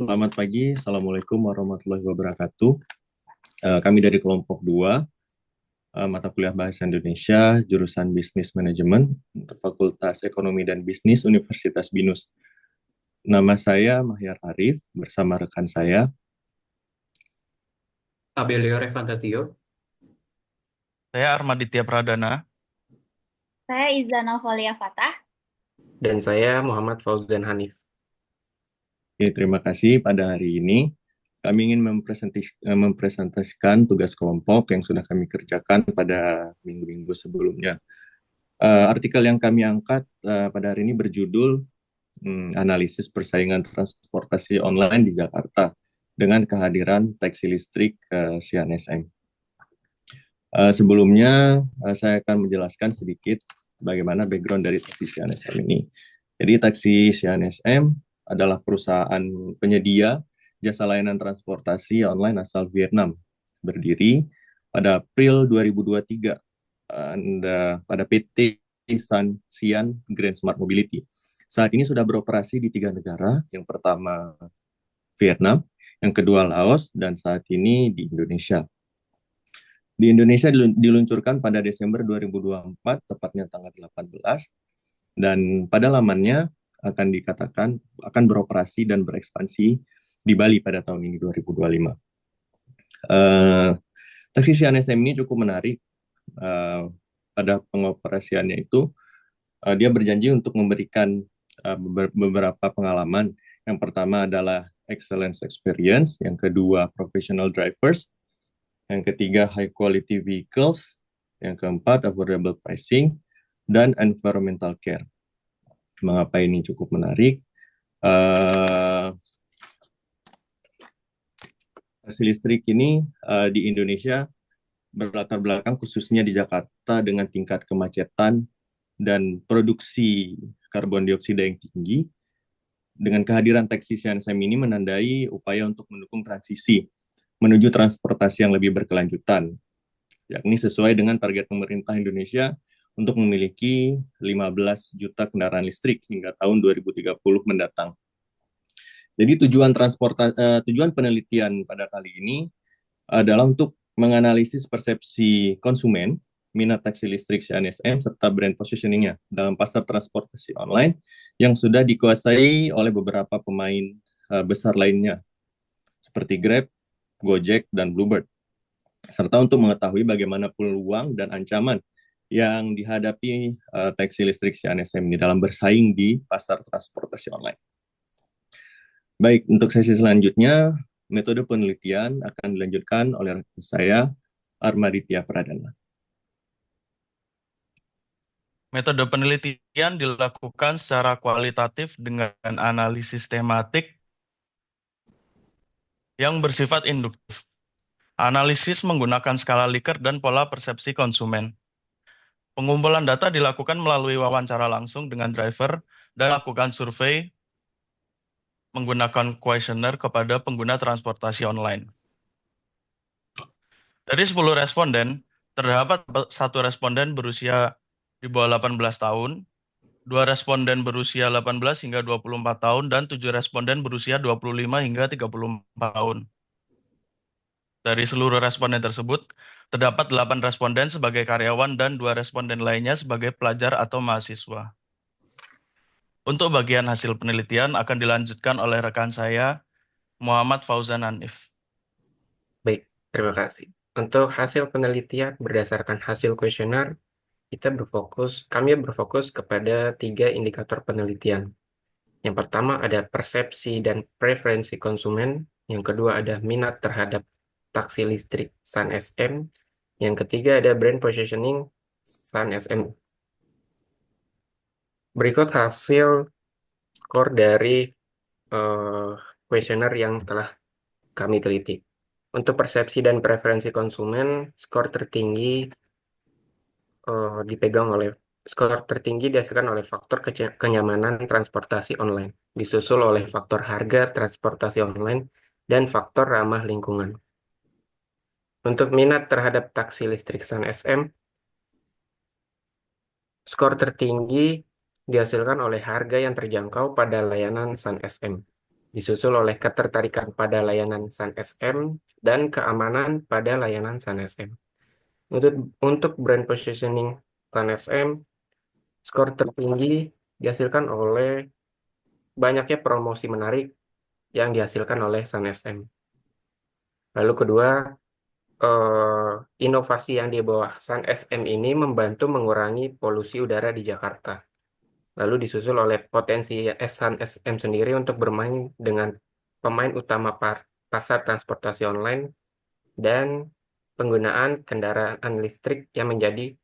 Selamat pagi, Assalamualaikum warahmatullahi wabarakatuh. Kami dari kelompok 2, mata kuliah Bahasa Indonesia, jurusan Bisnis Manajemen, untuk Fakultas Ekonomi dan Bisnis Universitas BINUS. Nama saya Mahyar Arif, bersama rekan saya. Abelio Revantatio. Saya Armaditya Pradana. Saya Izana Novalia Fatah. Dan saya Muhammad Fauzan Hanif. Oke, terima kasih. Pada hari ini, kami ingin mempresentasikan tugas kelompok yang sudah kami kerjakan pada minggu-minggu sebelumnya. Artikel yang kami angkat pada hari ini berjudul Analisis Persaingan Transportasi Online di Jakarta dengan kehadiran taksi listrik Sian SM. Sebelumnya, saya akan menjelaskan sedikit bagaimana background dari taksi Sian SM ini. Jadi, taksi Sian SM adalah perusahaan penyedia jasa layanan transportasi online asal Vietnam, berdiri pada April 2023 pada PT Sian Grand Smart Mobility. Saat ini sudah beroperasi di 3 negara, yang pertama Vietnam, yang kedua Laos, dan saat ini di Indonesia. Di Indonesia diluncurkan pada Desember 2024, tepatnya tanggal 18, dan pada lamannya akan dikatakan akan beroperasi dan berekspansi di Bali pada tahun ini 2025. Taksi Sian SM ini cukup menarik. Pada pengoperasiannya itu, dia berjanji untuk memberikan beberapa pengalaman. Yang pertama adalah excellence experience, yang kedua professional drivers, yang ketiga high quality vehicles, yang keempat affordable pricing, dan environmental care. Mengapa ini cukup menarik? Taksi listrik ini di Indonesia berlatar belakang khususnya di Jakarta dengan tingkat kemacetan dan produksi karbon dioksida yang tinggi. Dengan kehadiran taksi Sian SM ini menandai upaya untuk mendukung transisi menuju transportasi yang lebih berkelanjutan, yakni sesuai dengan target pemerintah Indonesia untuk memiliki 15 juta kendaraan listrik hingga tahun 2030 mendatang. Jadi tujuan penelitian pada kali ini adalah untuk menganalisis persepsi konsumen, minat taksi listrik Sian SM, serta brand positioning-nya dalam pasar transportasi online yang sudah dikuasai oleh beberapa pemain besar lainnya, seperti Grab, Gojek, dan Bluebird. Serta untuk mengetahui bagaimana peluang dan ancaman yang dihadapi taksi listrik Sian SM ini dalam bersaing di pasar transportasi online. Baik, untuk sesi selanjutnya, metode penelitian akan dilanjutkan oleh rekan saya, Armaditya Pradana. Metode penelitian dilakukan secara kualitatif dengan analisis tematik yang bersifat induktif. Analisis menggunakan skala Likert dan pola persepsi konsumen. Pengumpulan data dilakukan melalui wawancara langsung dengan driver dan lakukan survei menggunakan kuesioner kepada pengguna transportasi online. Dari 10 responden, terdapat satu responden berusia di bawah 18 tahun, 2 responden berusia 18 hingga 24 tahun, dan 7 responden berusia 25 hingga 34 tahun. Dari seluruh responden tersebut, terdapat 8 responden sebagai karyawan dan 2 responden lainnya sebagai pelajar atau mahasiswa. Untuk bagian hasil penelitian akan dilanjutkan oleh rekan saya, Muhammad Fauzan Hanif. Baik, terima kasih. Untuk hasil penelitian berdasarkan hasil kuesioner, kami berfokus kepada 3 indikator penelitian. Yang pertama ada persepsi dan preferensi konsumen, yang kedua ada minat terhadap taksi listrik Sian SM, yang ketiga ada brand positioning Sian SM. Berikut hasil skor dari kuesioner yang telah kami teliti. Untuk persepsi dan preferensi konsumen, skor tertinggi dihasilkan oleh faktor kenyamanan transportasi online, disusul oleh faktor harga transportasi online, dan faktor ramah lingkungan. Untuk minat terhadap taksi listrik Sian SM, skor tertinggi dihasilkan oleh harga yang terjangkau pada layanan Sian SM, disusul oleh ketertarikan pada layanan SunSM dan keamanan pada layanan SunSM. Untuk brand positioning SunSM, skor tertinggi dihasilkan oleh banyaknya promosi menarik yang dihasilkan oleh SunSM. Lalu kedua, inovasi yang di bawah SunSM ini membantu mengurangi polusi udara di Jakarta. Lalu disusul oleh potensi SunSM sendiri untuk bermain dengan pemain utama pasar transportasi online dan penggunaan kendaraan listrik yang menjadi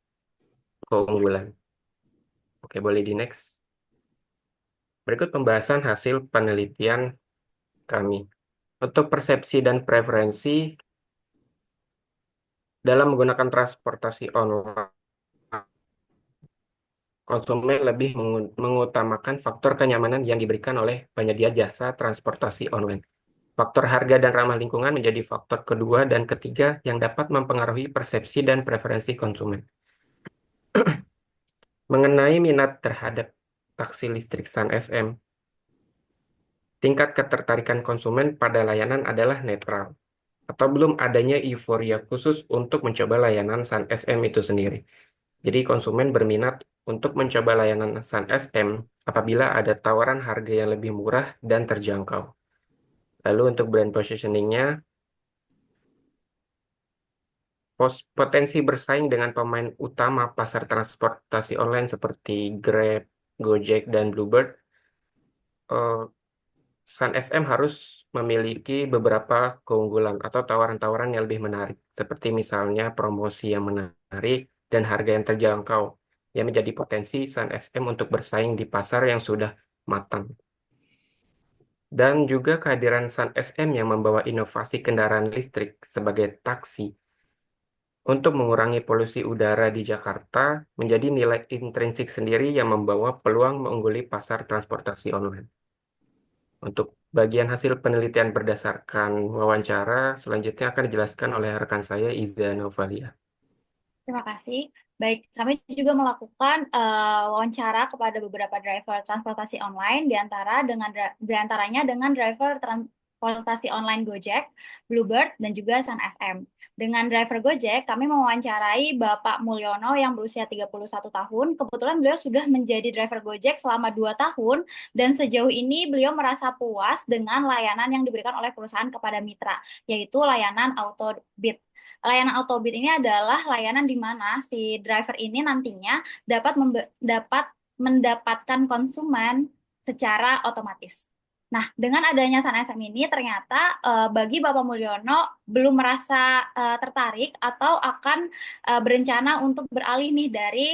keunggulan. Oke, boleh di next. Berikut pembahasan hasil penelitian kami. Untuk persepsi dan preferensi dalam menggunakan transportasi online, konsumen lebih mengutamakan faktor kenyamanan yang diberikan oleh penyedia jasa transportasi online. Faktor harga dan ramah lingkungan menjadi faktor kedua dan ketiga yang dapat mempengaruhi persepsi dan preferensi konsumen. Mengenai minat terhadap taksi listrik SunSM, tingkat ketertarikan konsumen pada layanan adalah netral, atau belum adanya euforia khusus untuk mencoba layanan SunSM itu sendiri. Jadi konsumen berminat untuk mencoba layanan SunSM apabila ada tawaran harga yang lebih murah dan terjangkau. Lalu untuk brand positioning-nya, potensi bersaing dengan pemain utama pasar transportasi online seperti Grab, Gojek, dan Bluebird, SunSM harus memiliki beberapa keunggulan atau tawaran-tawaran yang lebih menarik, seperti misalnya promosi yang menarik dan harga yang terjangkau, yang menjadi potensi SunSM untuk bersaing di pasar yang sudah matang. Dan juga kehadiran SunSM yang membawa inovasi kendaraan listrik sebagai taksi untuk mengurangi polusi udara di Jakarta menjadi nilai intrinsik sendiri yang membawa peluang mengungguli pasar transportasi online. Untuk bagian hasil penelitian berdasarkan wawancara, selanjutnya akan dijelaskan oleh rekan saya, Iza Novalia. Terima kasih. Baik, kami juga melakukan wawancara kepada beberapa driver transportasi online, diantaranya dengan driver transportasi online Gojek, Bluebird, dan juga SunSM. Dengan driver Gojek, kami mewawancarai Bapak Mulyono yang berusia 31 tahun. Kebetulan beliau sudah menjadi driver Gojek selama 2 tahun, dan sejauh ini beliau merasa puas dengan layanan yang diberikan oleh perusahaan kepada mitra, yaitu layanan Autobit. Layanan Autobit ini adalah layanan di mana si driver ini nantinya dapat mendapatkan konsumen secara otomatis. Nah, dengan adanya SunSM ini ternyata bagi Bapak Mulyono belum merasa tertarik atau akan berencana untuk beralih nih dari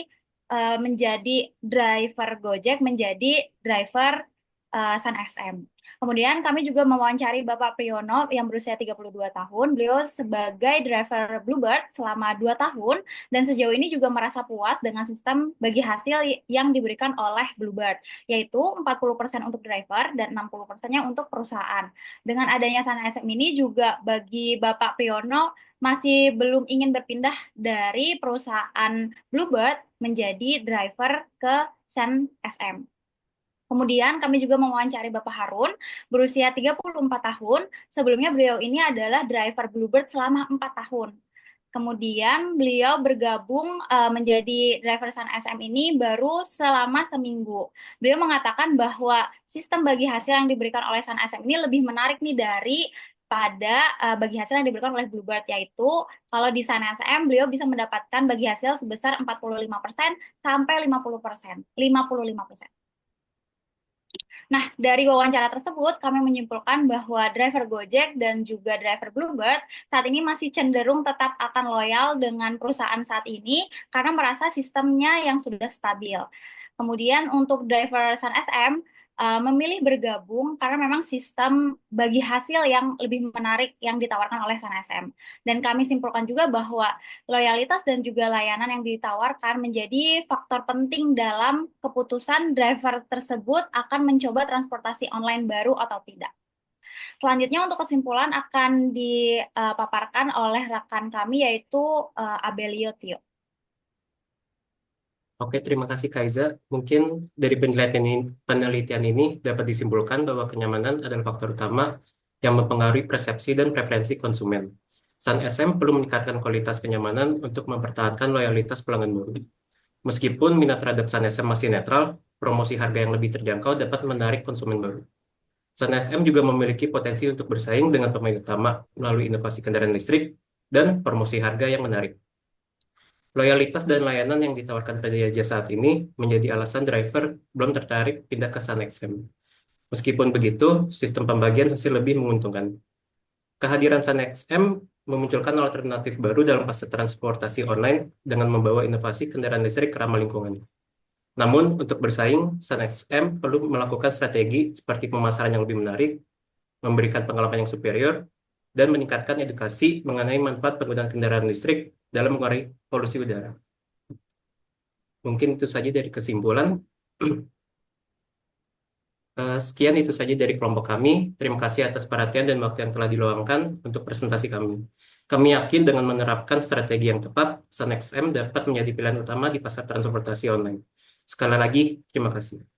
menjadi driver Gojek menjadi driver SunSM. Kemudian kami juga mewawancari Bapak Priyono yang berusia 32 tahun. Beliau sebagai driver Bluebird selama 2 tahun dan sejauh ini juga merasa puas dengan sistem bagi hasil yang diberikan oleh Bluebird, yaitu 40% untuk driver dan 60%-nya untuk perusahaan. Dengan adanya SunSM ini juga bagi Bapak Priyono masih belum ingin berpindah dari perusahaan Bluebird menjadi driver ke SunSM. Kemudian kami juga mewawancari Bapak Harun, berusia 34 tahun. Sebelumnya beliau ini adalah driver Bluebird selama 4 tahun. Kemudian beliau bergabung menjadi driver SunSM ini baru selama seminggu. Beliau mengatakan bahwa sistem bagi hasil yang diberikan oleh SunSM ini lebih menarik nih pada bagi hasil yang diberikan oleh Bluebird, yaitu kalau di SunSM beliau bisa mendapatkan bagi hasil sebesar 45% sampai 50%. 55%. Nah, dari wawancara tersebut, kami menyimpulkan bahwa driver Gojek dan juga driver Bluebird saat ini masih cenderung tetap akan loyal dengan perusahaan saat ini karena merasa sistemnya yang sudah stabil. Kemudian untuk driver SunSM, memilih bergabung karena memang sistem bagi hasil yang lebih menarik yang ditawarkan oleh SunSM. Dan kami simpulkan juga bahwa loyalitas dan juga layanan yang ditawarkan menjadi faktor penting dalam keputusan driver tersebut akan mencoba transportasi online baru atau tidak. Selanjutnya untuk kesimpulan akan dipaparkan oleh rekan kami yaitu Abelio Tio. Oke, terima kasih Kaiza. Mungkin dari penelitian ini dapat disimpulkan bahwa kenyamanan adalah faktor utama yang mempengaruhi persepsi dan preferensi konsumen. Sun SM perlu meningkatkan kualitas kenyamanan untuk mempertahankan loyalitas pelanggan baru. Meskipun minat terhadap Sun SM masih netral, promosi harga yang lebih terjangkau dapat menarik konsumen baru. Sun SM juga memiliki potensi untuk bersaing dengan pemain utama melalui inovasi kendaraan listrik dan promosi harga yang menarik. Loyalitas dan layanan yang ditawarkan penyedia saat ini menjadi alasan driver belum tertarik pindah ke Sun XM. Meskipun begitu, sistem pembagian hasil lebih menguntungkan. Kehadiran Sun XM memunculkan alternatif baru dalam fase transportasi online dengan membawa inovasi kendaraan listrik ramah lingkungan. Namun, untuk bersaing, Sun XM perlu melakukan strategi seperti pemasaran yang lebih menarik, memberikan pengalaman yang superior, dan meningkatkan edukasi mengenai manfaat penggunaan kendaraan listrik dalam mengurangi polusi udara. Mungkin itu saja dari kesimpulan. Sekian itu saja dari kelompok kami. Terima kasih atas perhatian dan waktu yang telah diluangkan untuk presentasi kami. Kami yakin dengan menerapkan strategi yang tepat, Sun XM dapat menjadi pilihan utama di pasar transportasi online. Sekali lagi, terima kasih.